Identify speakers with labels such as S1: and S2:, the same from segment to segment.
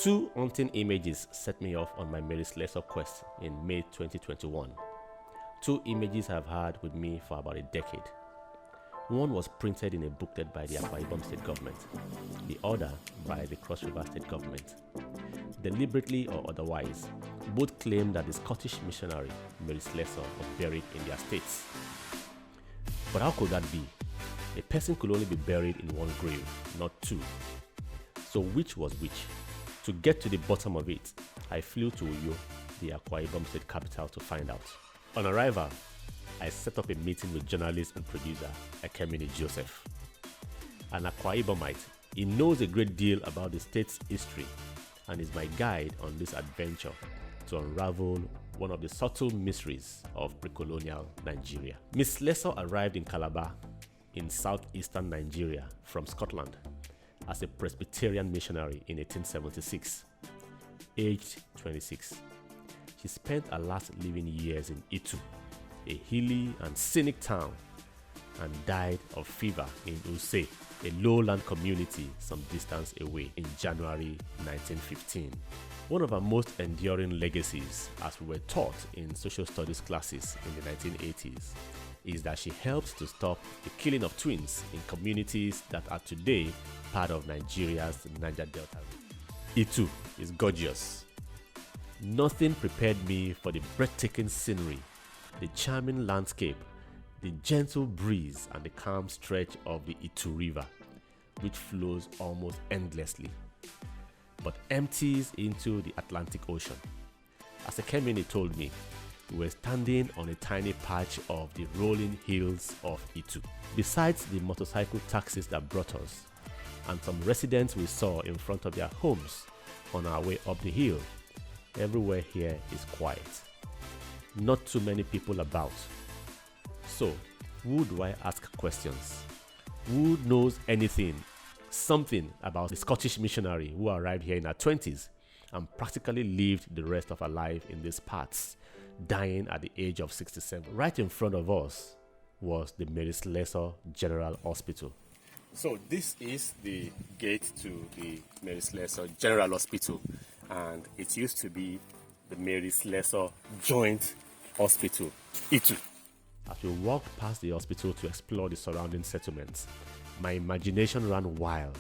S1: Two hunting images set me off on my Slessor quest in May 2021. Two images I've had with me for about a decade. One was printed in a booklet by the Akwa Ibom State government, the other by the Cross River State government. Deliberately or otherwise, both claim that the Scottish missionary Slessor was buried in their states. But how could that be? A person could only be buried in one grave, not two. So which was which? To get to the bottom of it, I flew to Uyo, the Akwa Ibom State capital, to find out. On arrival, I set up a meeting with journalist and producer Ekemini Joseph. An Akwa Ibomite, he knows a great deal about the state's history and is my guide on this adventure to unravel one of the subtle mysteries of pre-colonial Nigeria. Miss Slessor arrived in Calabar in southeastern Nigeria from Scotland as a Presbyterian missionary in 1876, aged 26. She spent her last living years in Itu, a hilly and scenic town, and died of fever in Use, a lowland community some distance away, in January 1915. One of her most enduring legacies, as we were taught in social studies classes in the 1980s, is that she helped to stop the killing of twins in communities that are today part of Nigeria's Niger Delta. Itu is gorgeous. Nothing prepared me for the breathtaking scenery, the charming landscape, the gentle breeze, and the calm stretch of the Itu River, which flows almost endlessly, but empties into the Atlantic Ocean. As Ekemini told me, we were standing on a tiny patch of the rolling hills of Itu. Besides the motorcycle taxis that brought us, and some residents we saw in front of their homes on our way up the hill, everywhere here is quiet. Not too many people about. So, who do I ask questions? Who knows anything, something about the Scottish missionary who arrived here in her 20s and practically lived the rest of her life in these parts, dying at the age of 67. Right in front of us was the Slessor General Hospital. So this is the gate to the Slessor General Hospital, and it used to be the Slessor Joint Hospital, Itu. As we walked past the hospital to explore the surrounding settlements, my imagination ran wild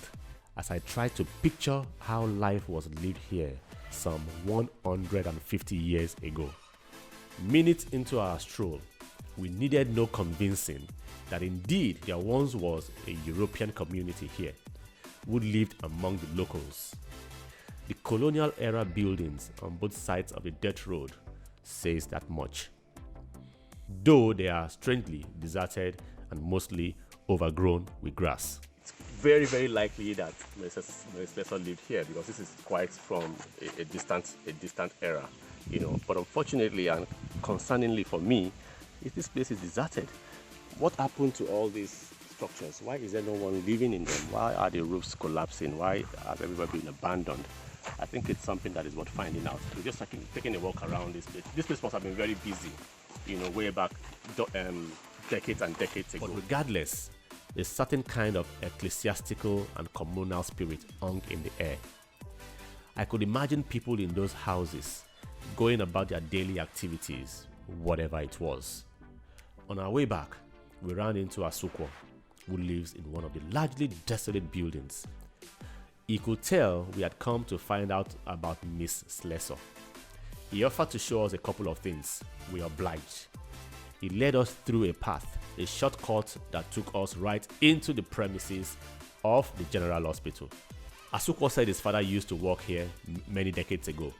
S1: as I tried to picture how life was lived here some 150 years ago. Minutes into our stroll, we needed no convincing that indeed there once was a European community here who lived among the locals. The colonial era buildings on both sides of the dirt road says that much, though they are strangely deserted and mostly overgrown with grass. It's very, very likely that Slessor lived here because this is quite from a distant era, But unfortunately and concerningly for me, this place is deserted. What happened to all these structures? Why is there no one living in them? Why are the roofs collapsing? Why has everybody been abandoned? I think it's something that is worth finding out. We're just taking a walk around this place. This place must have been very busy, way back decades and decades ago. But regardless, a certain kind of ecclesiastical and communal spirit hung in the air. I could imagine people in those houses going about their daily activities, whatever it was. On our way back, we ran into Asukwo, who lives in one of the largely desolate buildings. He could tell we had come to find out about Miss Slessor. He offered to show us a couple of things. We obliged. He led us through a path, a shortcut that took us right into the premises of the General Hospital. Asukwo said his father used to work here many decades ago,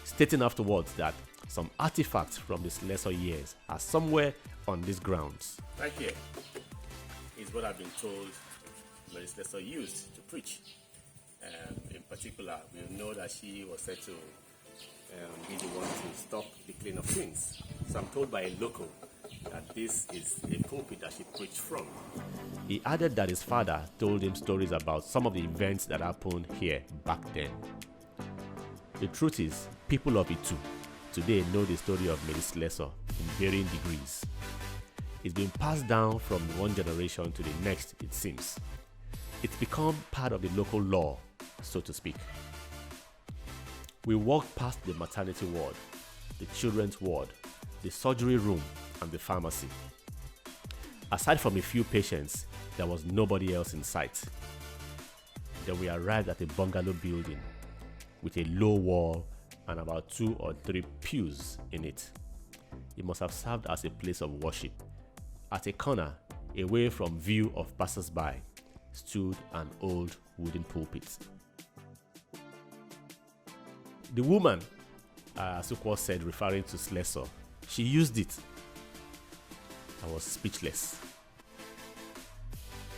S1: stating afterwards that some artifacts from the Slessor years are somewhere on these grounds. Right here is what I've been told Mary Slessor used to preach. In particular, we know that she was said to be the one to stop the killing of twins. So I'm told by a local that this is a pulpit that she preached from. He added that his father told him stories about some of the events that happened here back then. The truth is, people of Itu today know the story of Mary Slessor in varying degrees. It's been passed down from one generation to the next, it seems. It's become part of the local law, so to speak. We walked past the maternity ward, the children's ward, the surgery room, and the pharmacy. Aside from a few patients, there was nobody else in sight. Then we arrived at a bungalow building with a low wall and about 2 or 3 pews in it. It must have served as a place of worship. At a corner, away from view of passers-by, stood an old wooden pulpit. The woman, as Akwa said, referring to Slessor, she used it. I was speechless.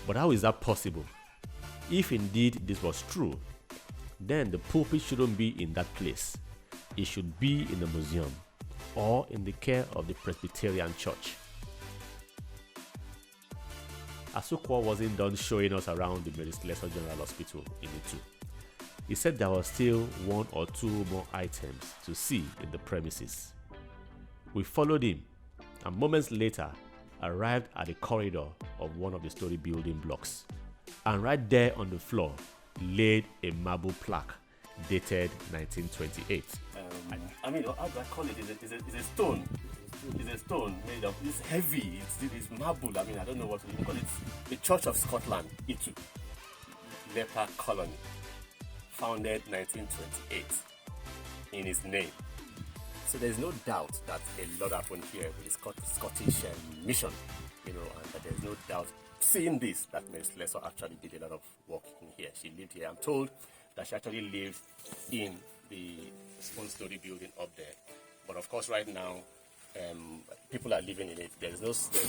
S1: But how is that possible? If indeed this was true, then the pulpit shouldn't be in that place. It should be in a museum or in the care of the Presbyterian church. Asukwa wasn't done showing us around the Slessor General Hospital in Itu. He said there were still 1 or 2 more items to see in the premises. We followed him and moments later arrived at the corridor of one of the story building blocks. And right there on the floor laid a marble plaque dated 1928.
S2: I mean, how do I call it? It's a stone. It's a stone made of, it's heavy, it's marble. I mean, I don't know what to even call it. The Church of Scotland, Itu, leper colony, founded 1928 in his name. So there's no doubt that a lot happened here with the Scottish mission, and that there's no doubt, seeing this, that Mary Slessor actually did a lot of work in here. She lived here. I'm told that she actually lived in the one-story building up there. But of course, right now, people are living in it. There's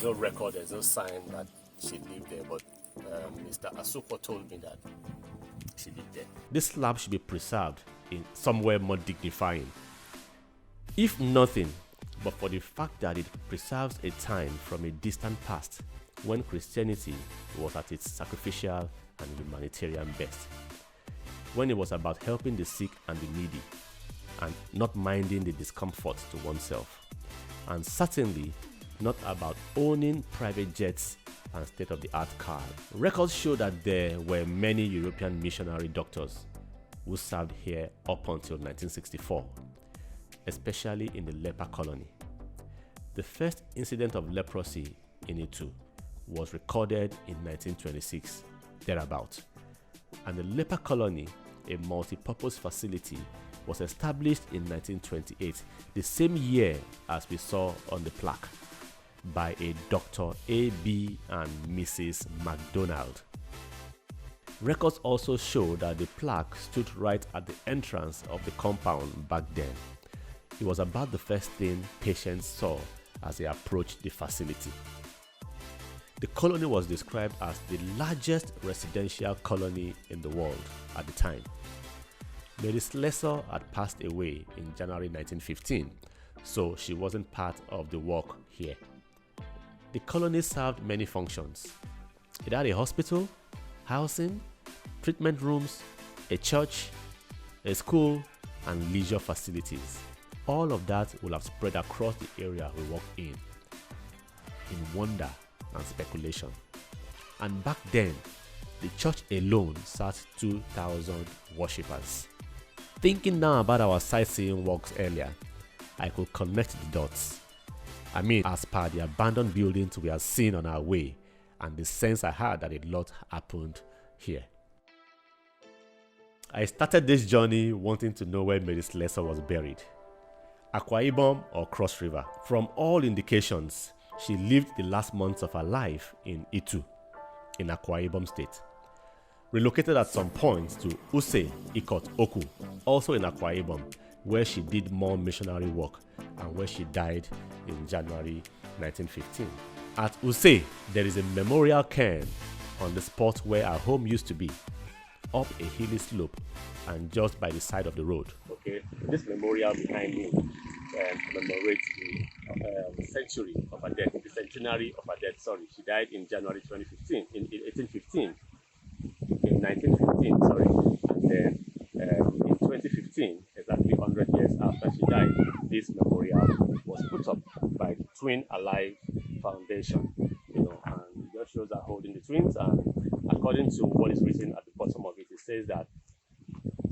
S2: no record, there's no sign that she lived there. But Mr. Asukwa told me that she lived there.
S1: This slab should be preserved in somewhere more dignifying. If nothing but for the fact that it preserves a time from a distant past when Christianity was at its sacrificial and humanitarian best, when it was about helping the sick and the needy and not minding the discomfort to oneself, and certainly not about owning private jets and state-of-the-art cars. Records show that there were many European missionary doctors who served here up until 1964, especially in the leper colony. The first incident of leprosy in Itu was recorded in 1926, thereabout, and the leper colony, a multi-purpose facility, was established in 1928, the same year as we saw on the plaque, by a Dr. A.B. and Mrs. MacDonald. Records also show that the plaque stood right at the entrance of the compound back then. It was about the first thing patients saw as they approached the facility. The colony was described as the largest residential colony in the world at the time. Mary Slessor had passed away in January 1915, so she wasn't part of the work here. The colony served many functions. It had a hospital, housing, treatment rooms, a church, a school, and leisure facilities. All of that will have spread across the area we walked in wonder and speculation. And back then, the church alone sat 2,000 worshippers. Thinking now about our sightseeing walks earlier, I could connect the dots. I mean, as per the abandoned buildings we had seen on our way, and the sense I had that a lot happened here. I started this journey wanting to know where Mary Slessor was buried. Akwa Ibom or Cross River. From all indications, she lived the last months of her life in Itu, in Akwa Ibom State. Relocated at some point to Use Ikot Oku, also in Akwa Ibom, where she did more missionary work and where she died in January 1915. At Use, there is a memorial cairn on the spot where our home used to be, up a hilly slope and just by the side of the road. Okay, this memorial behind me commemorates the century of her death, the centenary of her death. Sorry, she died in January 2015, in 1815. In 1915, sorry, and then in 2015, exactly 100 years after she died, this memorial was put up by the Twin Alive Foundation, and it just shows her holding the twins. And according to what is written at the bottom of it, it says that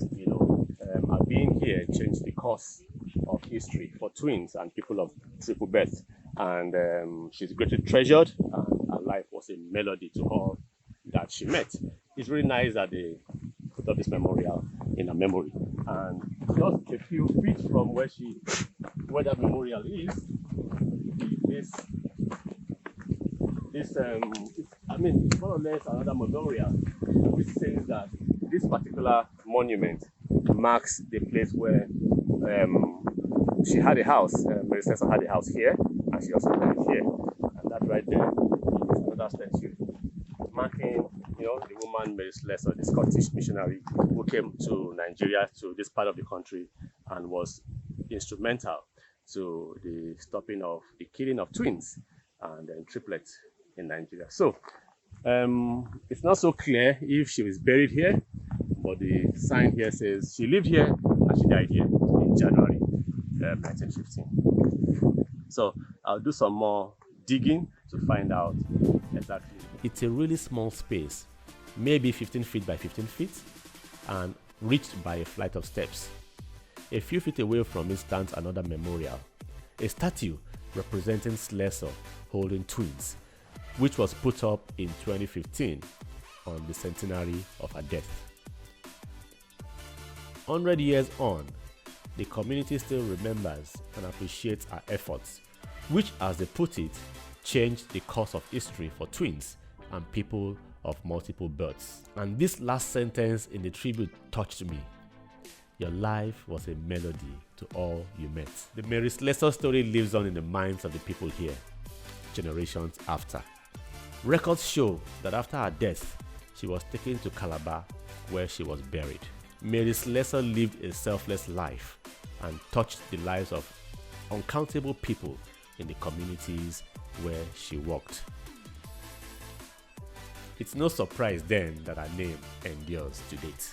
S2: Her being here changed the course of history for twins and people of triple birth. And she's greatly treasured, and her life was a melody to all that she met. It's really nice that they put up this memorial in her memory. And just a few feet from where that memorial is more or less another memorial, which says that this particular monument marks the place where she had a house. Mary Slessor had a house here, and she also died here. And that right there is another statue marking, the woman Mary Slessor, the Scottish missionary who came to Nigeria, to this part of the country, and was instrumental to the stopping of the killing of twins and triplets in Nigeria. So it's not so clear if she was buried here, but the sign here says she lived here and she died here in January 1915. So I'll do some more digging to find out exactly.
S1: It's a really small space, maybe 15 feet by 15 feet, and reached by a flight of steps. A few feet away from it stands another memorial, a statue representing Slessor holding twins, which was put up in 2015 on the centenary of her death. 100 years on, the community still remembers and appreciates her efforts, which, as they put it, changed the course of history for twins and people of multiple births. And this last sentence in the tribute touched me. Your life was a melody to all you met. The Mary Slessor story lives on in the minds of the people here, generations after. Records show that after her death, she was taken to Calabar, where she was buried. Mary Slessor lived a selfless life and touched the lives of uncountable people in the communities where she worked. It's no surprise then that her name endures to date.